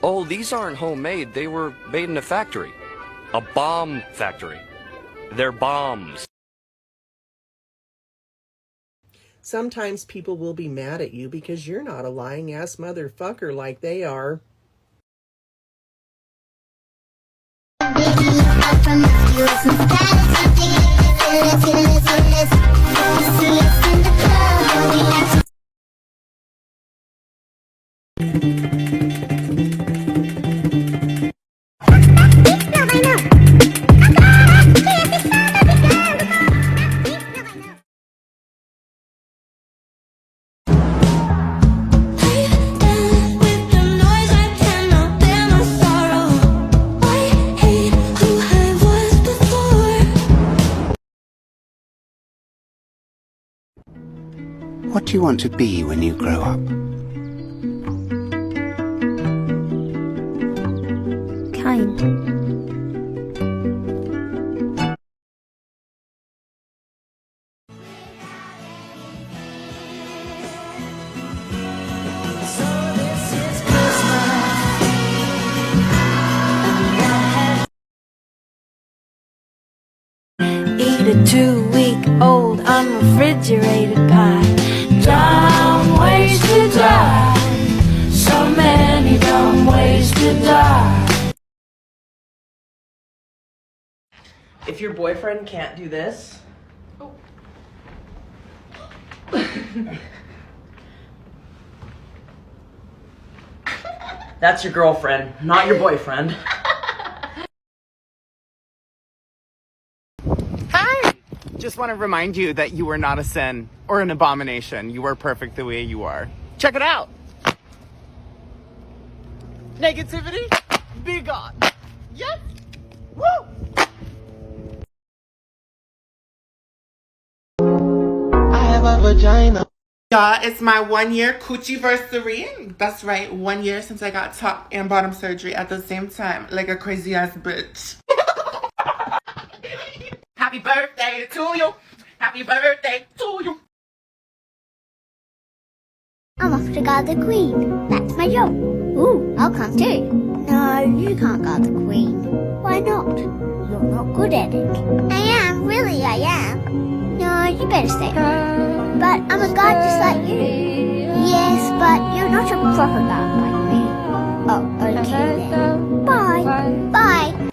Oh, these aren't homemade. They were made in a factory. A bomb factory. They're bombs. Sometimes people will be mad at you because you're not a lying ass motherfucker like they are. What do you want to be when you grow up? Kind. Eat a 2-week-old unrefrigerated pie. Dumb ways to die. So many dumb ways to die. If your boyfriend can't do this, that's your girlfriend, not your boyfriend. Hi! Just want to remind you that you are not a sin or an abomination. You are perfect the way you are. Check it out! Negativity, be gone. Yes! Woo! I have a vagina. Y'all, it's my 1-year coochie-versary. That's right, 1 year since I got top and bottom surgery at the same time, like a crazy ass bitch. Happy birthday to you. Happy birthday to you. I'm off to guard the queen. That's my job. Ooh, I'll come too. No, you can't guard the queen. Why not? You're not good at it. I am, really I am. No, you better stay home. But I'm a guard just like you. Yes, but you're not a proper guard like me. Oh, okay then. Bye. Bye.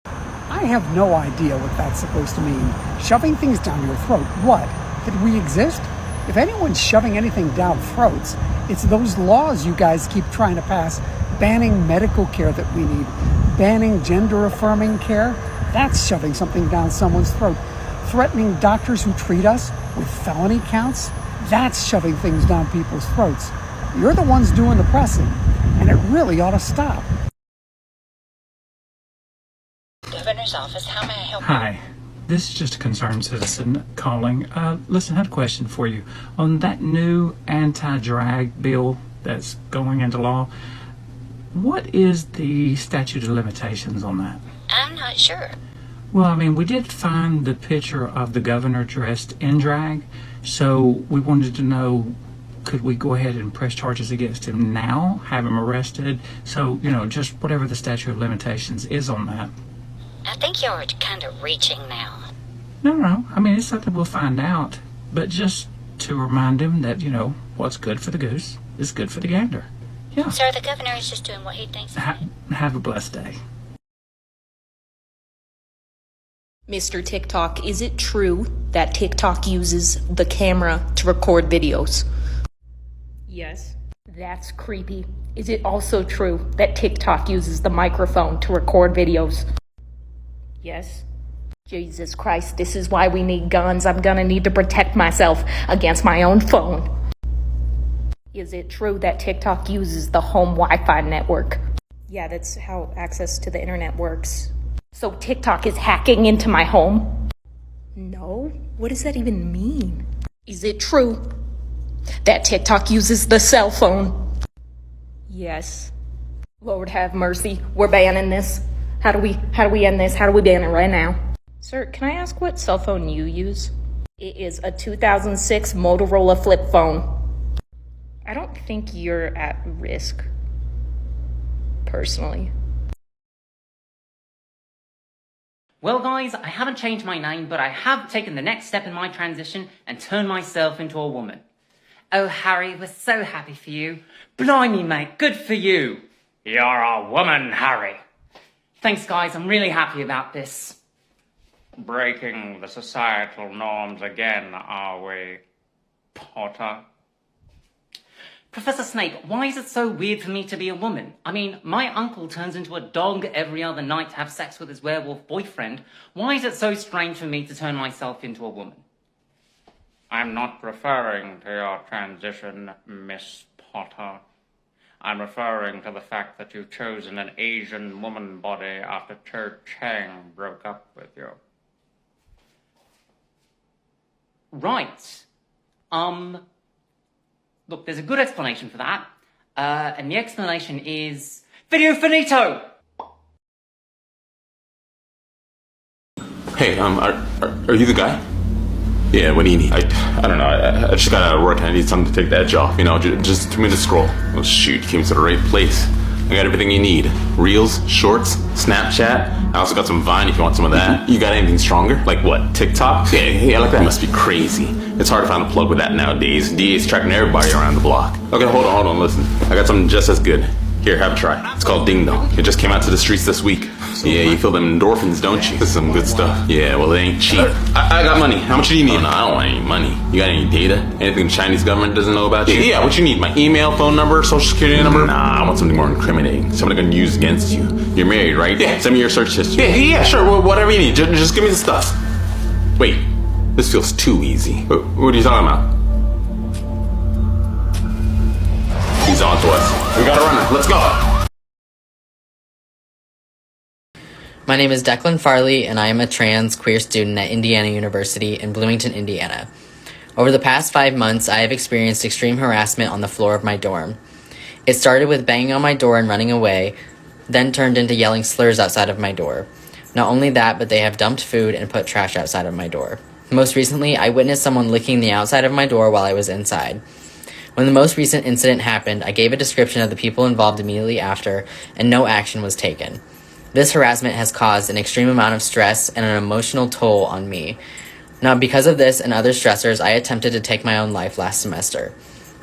I have no idea what that's supposed to mean. Shoving things down your throat. What? That we exist? If anyone's shoving anything down throats, it's those laws you guys keep trying to pass, banning medical care that we need, banning gender-affirming care. That's shoving something down someone's throat. Threatening doctors who treat us with felony counts. That's shoving things down people's throats. You're the ones doing the pressing, and it really ought to stop. Governor's office, how may I help you? Hi, this is just a concerned citizen calling. Listen, I had a question for you. On that new anti-drag bill that's going into law, what is the statute of limitations on that? I'm not sure. Well, I mean, we did find the picture of the governor dressed in drag, so we wanted to know, could we go ahead and press charges against him now, have him arrested? So, you know, just whatever the statute of limitations is on that. I think you're kind of reaching now. No. I mean, it's something we'll find out. But just to remind him that, you know, what's good for the goose is good for the gander. Yeah. Sir, the governor is just doing what he thinks. Have a blessed day. Mr. TikTok, is it true that TikTok uses the camera to record videos? Yes. That's creepy. Is it also true that TikTok uses the microphone to record videos? Yes. Jesus Christ, this is why we need guns. I'm gonna need to protect myself against my own phone. Is it true that TikTok uses the home Wi-Fi network? Yeah, that's how access to the internet works. So TikTok is hacking into my home? No? What does that even mean? Is it true that TikTok uses the cell phone? Yes. Lord have mercy. We're banning this. How do we end this? How do we ban it right now? Sir, can I ask what cell phone you use? It is a 2006 Motorola flip phone. I don't think you're at risk, personally. Well guys, I haven't changed my name, but I have taken the next step in my transition and turned myself into a woman. Oh Harry, we're so happy for you. Blimey mate, good for you. You're a woman, Harry. Thanks guys, I'm really happy about this. Breaking the societal norms again, are we, Potter? Professor Snape, why is it so weird for me to be a woman? I mean, my uncle turns into a dog every other night to have sex with his werewolf boyfriend. Why is it so strange for me to turn myself into a woman? I'm not referring to your transition, Miss Potter. I'm referring to the fact that you've chosen an Asian woman body after Cho Chang broke up with you. Right. Look, there's a good explanation for that. And the explanation is... Video finito! Hey, are you the guy? Yeah, what do you need? I don't know, I just got out of work and I need something to take the edge off, you know, just 2 minutes scroll. Oh shoot, you came to the right place. I got everything you need. Reels, shorts, Snapchat. I also got some Vine if you want some of that. You got anything stronger? Like what, TikTok? Yeah, like that. You must be crazy. It's hard to find a plug with that nowadays. DA's tracking everybody around the block. Okay, hold on, listen. I got something just as good. Here, have a try. It's called Ding Dong. It just came out to the streets this week. Yeah, you feel them endorphins, don't you? This is some good stuff. Yeah, well, it ain't cheap. I got money. How much do you need? Oh, no, I don't want any money. You got any data? Anything the Chinese government doesn't know about you? Yeah, what you need? My email, phone number, social security number? Nah, I want something more incriminating. Something I can use against you. You're married, right? Yeah. Send me your search history. Yeah, sure. Well, whatever you need. Just give me the stuff. Wait, this feels too easy. What are you talking about? He's on to us. We gotta run. Let's go. My name is Declan Farley, and I am a trans queer student at Indiana University in Bloomington, Indiana. Over the past 5 months, I have experienced extreme harassment on the floor of my dorm. It started with banging on my door and running away, then turned into yelling slurs outside of my door. Not only that, but they have dumped food and put trash outside of my door. Most recently, I witnessed someone licking the outside of my door while I was inside. When the most recent incident happened, I gave a description of the people involved immediately after, and no action was taken. This harassment has caused an extreme amount of stress and an emotional toll on me. Now, because of this and other stressors, I attempted to take my own life last semester.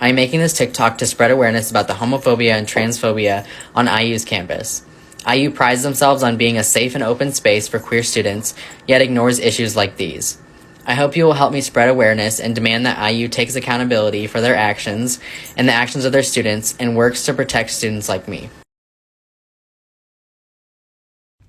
I am making this TikTok to spread awareness about the homophobia and transphobia on IU's campus. IU prides themselves on being a safe and open space for queer students, yet ignores issues like these. I hope you will help me spread awareness and demand that IU takes accountability for their actions and the actions of their students and works to protect students like me.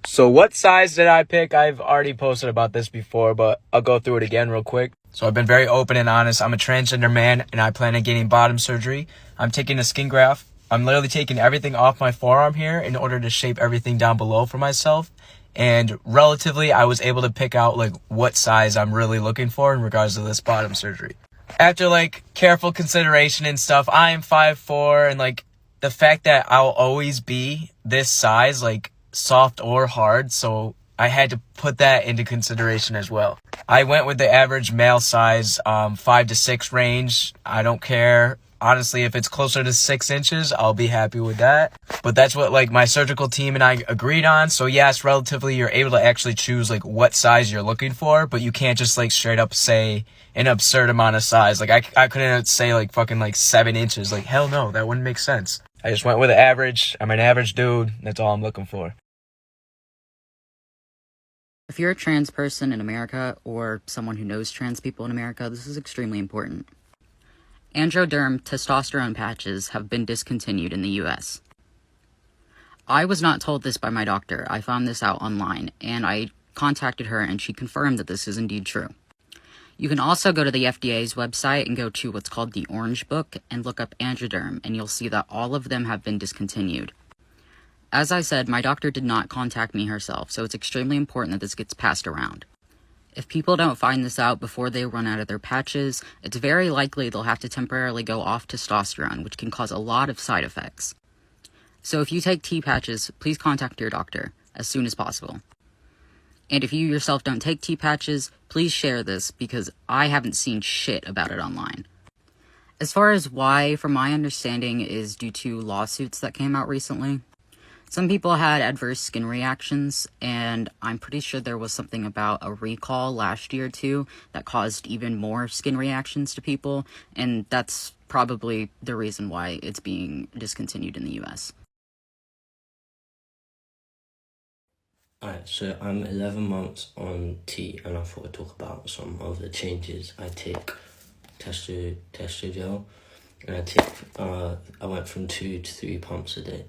So what size did I pick? I've already posted about this before, but I'll go through it again real quick. So I've been very open and honest. I'm a transgender man, and I plan on getting bottom surgery. I'm taking a skin graft. I'm literally taking everything off my forearm here in order to shape everything down below for myself. And relatively, I was able to pick out like what size I'm really looking for in regards to this bottom surgery. After like careful consideration and stuff, I am 5'4", and like the fact that I'll always be this size, like soft or hard, so I had to put that into consideration as well. I went with the average male size, 5 to 6 range. I don't care. Honestly, if it's closer to 6 inches, I'll be happy with that. But that's what like my surgical team and I agreed on. So yes, relatively, you're able to actually choose like what size you're looking for, but you can't just like straight up say an absurd amount of size. Like I couldn't say like fucking like 7 inches. Like hell no, that wouldn't make sense. I just went with the average. I'm an average dude. That's all I'm looking for. If you're a trans person in America or someone who knows trans people in America, this is extremely important. Androderm testosterone patches have been discontinued in the US. I was not told this by my doctor. I found this out online, and I contacted her and she confirmed that this is indeed true. You can also go to the FDA's website and go to what's called the Orange Book and look up Androderm, and you'll see that all of them have been discontinued. As I said, my doctor did not contact me herself, so it's extremely important that this gets passed around. If people don't find this out before they run out of their patches, it's very likely they'll have to temporarily go off testosterone, which can cause a lot of side effects. So if you take T-patches, please contact your doctor as soon as possible. And if you yourself don't take T-patches, please share this because I haven't seen shit about it online. As far as why, from my understanding, is due to lawsuits that came out recently. Some people had adverse skin reactions, and I'm pretty sure there was something about a recall last year too that caused even more skin reactions to people, and that's probably the reason why it's being discontinued in the US. Alright, so I'm 11 months on T, and I thought I'd talk about some of the changes. I take Testosterone, and I went from 2 to 3 pumps a day.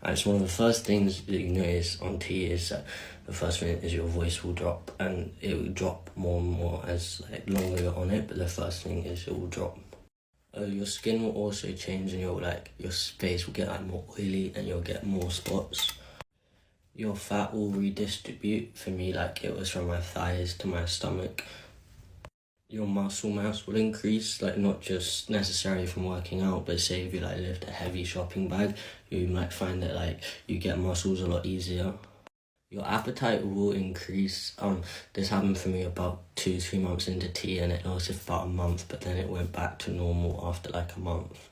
And so one of the first things that you notice on T is that the first thing is your voice will drop, and it will drop more and more as longer you're on it, but the first thing is it will drop. Your skin will also change, and your face will get more oily, and you'll get more spots. Your fat will redistribute. For me, it was from my thighs to my stomach. Your muscle mass will increase, not just necessarily from working out, but say if you lift a heavy shopping bag, you might find that you get muscles a lot easier. Your appetite will increase. This happened for me about 2-3 months into T, and it lasted for about a month, but then it went back to normal after a month.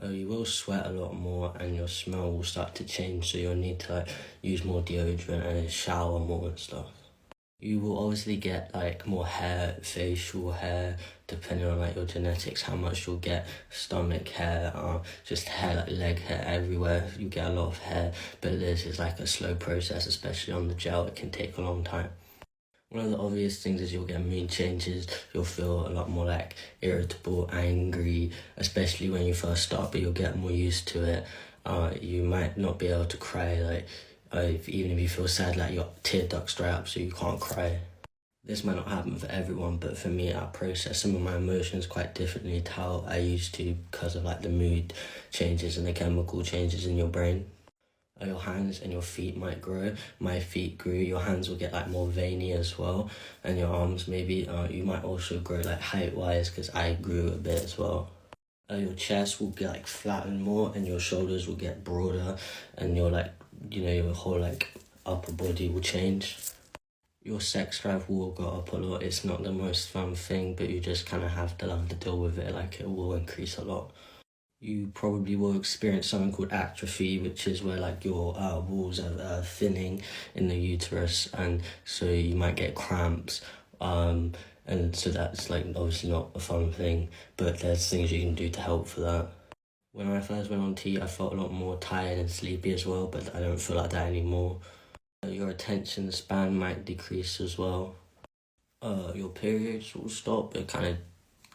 You will sweat a lot more, and your smell will start to change, so you'll need to use more deodorant and shower more and stuff. You will obviously get more hair, facial hair, depending on your genetics, how much you'll get, stomach hair, just hair, leg hair everywhere. You get a lot of hair, but this is a slow process, especially on the gel. It can take a long time. One of the obvious things is you'll get mood changes. You'll feel a lot more irritable, angry, especially when you first start, but you'll get more used to it. You might not be able to cry, even if you feel sad, your tear ducts dry up so you can't cry. This might not happen for everyone, but for me, I process some of my emotions quite differently to how I used to because of the mood changes and the chemical changes in your brain. Your hands and your feet might grow. My feet grew. Your hands will get more veiny as well, and your arms maybe. You might also grow height-wise because I grew a bit as well. Your chest will get flattened more, and your shoulders will get broader, and your your whole upper body will change. Your sex drive will go up a lot. It's not the most fun thing, but you just kind of have to learn to deal with it. It will increase a lot. You probably will experience something called atrophy, which is where your walls are thinning in the uterus, and so you might get cramps. And so that's obviously not a fun thing, but there's things you can do to help for that. When I first went on T, I felt a lot more tired and sleepy as well, but I don't feel like that anymore. Your attention span might decrease as well. Your periods will stop. It kind of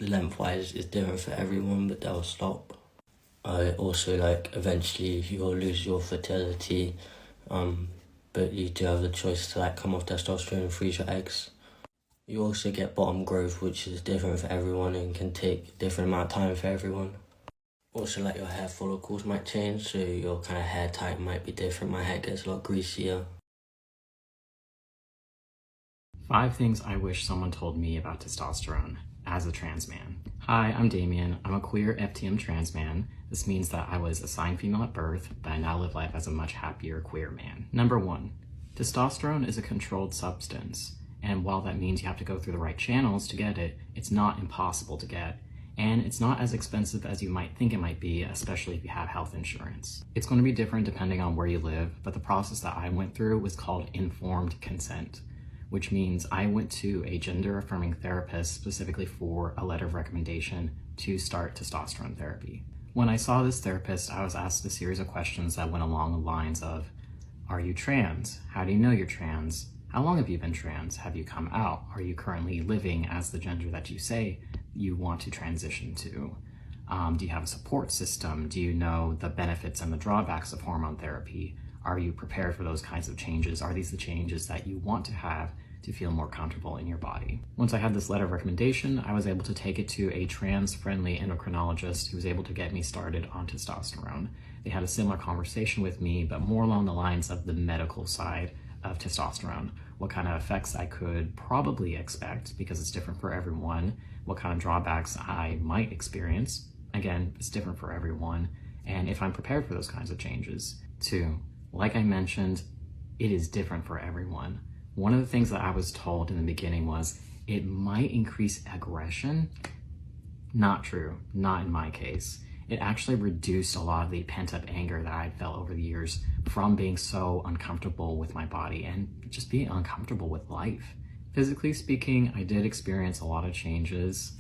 lengthwise is different for everyone, but they'll stop. Also, eventually you'll lose your fertility, but you do have the choice to come off testosterone and freeze your eggs. You also get bottom growth, which is different for everyone and can take a different amount of time for everyone. Also, your hair follicles might change, so your kind of hair type might be different. My hair gets a lot greasier. 5 things I wish someone told me about testosterone as a trans man. Hi, I'm Damien. I'm a queer FTM trans man. This means that I was assigned female at birth, but I now live life as a much happier queer man. Number 1, testosterone is a controlled substance, and while that means you have to go through the right channels to get it, it's not impossible to get. And it's not as expensive as you might think it might be, especially if you have health insurance. It's going to be different depending on where you live, but the process that I went through was called informed consent, which means I went to a gender-affirming therapist specifically for a letter of recommendation to start testosterone therapy. When I saw this therapist, I was asked a series of questions that went along the lines of, are you trans? How do you know you're trans? How long have you been trans? Have you come out? Are you currently living as the gender that you say you want to transition to? Do you have a support system? Do you know the benefits and the drawbacks of hormone therapy? Are you prepared for those kinds of changes? Are these the changes that you want to have to feel more comfortable in your body? Once I had this letter of recommendation, I was able to take it to a trans-friendly endocrinologist who was able to get me started on testosterone. They had a similar conversation with me, but more along the lines of the medical side of testosterone, what kind of effects I could probably expect because it's different for everyone, what kind of drawbacks I might experience. Again, it's different for everyone, and if I'm prepared for those kinds of changes. Too, like I mentioned, it is different for everyone. One of the things that I was told in the beginning was it might increase aggression. Not true, not in my case. It actually reduced a lot of the pent-up anger that I had felt over the years from being so uncomfortable with my body and just being uncomfortable with life. Physically speaking, I did experience a lot of changes.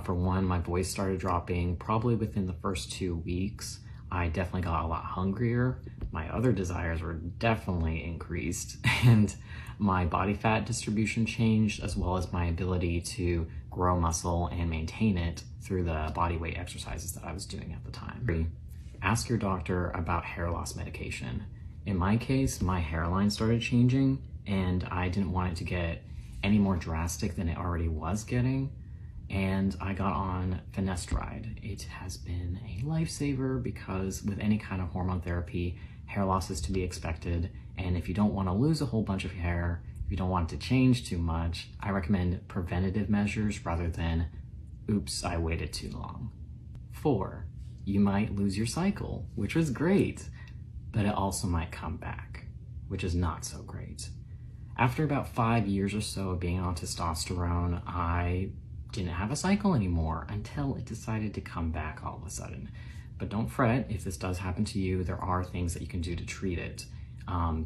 For one, my voice started dropping probably within the first 2 weeks. I definitely got a lot hungrier. My other desires were definitely increased, and my body fat distribution changed, as well as my ability to grow muscle and maintain it through the body weight exercises that I was doing at the time. Ask your doctor about hair loss medication. In my case, my hairline started changing, and I didn't want it to get any more drastic than it already was getting, and I got on finasteride. It has been a lifesaver because with any kind of hormone therapy, hair loss is to be expected, and if you don't want to lose a whole bunch of hair, if you don't want it to change too much, I recommend preventative measures rather than, oops, I waited too long. 4, you might lose your cycle, which was great, but it also might come back, which is not so great. After about 5 years or so of being on testosterone, I didn't have a cycle anymore until it decided to come back all of a sudden. But don't fret, if this does happen to you, there are things that you can do to treat it.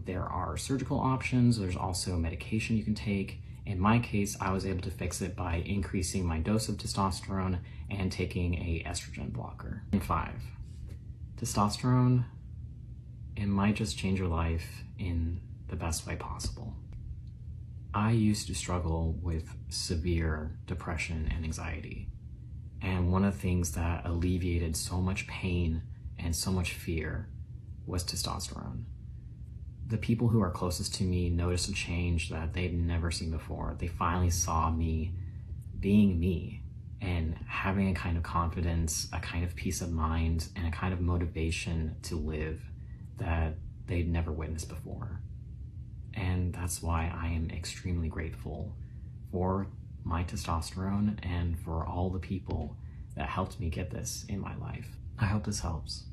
There are surgical options, there's also medication you can take. In my case, I was able to fix it by increasing my dose of testosterone and taking a estrogen blocker. And 5, testosterone, it might just change your life in the best way possible. I used to struggle with severe depression and anxiety. And one of the things that alleviated so much pain and so much fear was testosterone. The people who are closest to me noticed a change that they'd never seen before. They finally saw me being me and having a kind of confidence, a kind of peace of mind, and a kind of motivation to live that they'd never witnessed before. And that's why I am extremely grateful for my testosterone and for all the people that helped me get this in my life. I hope this helps.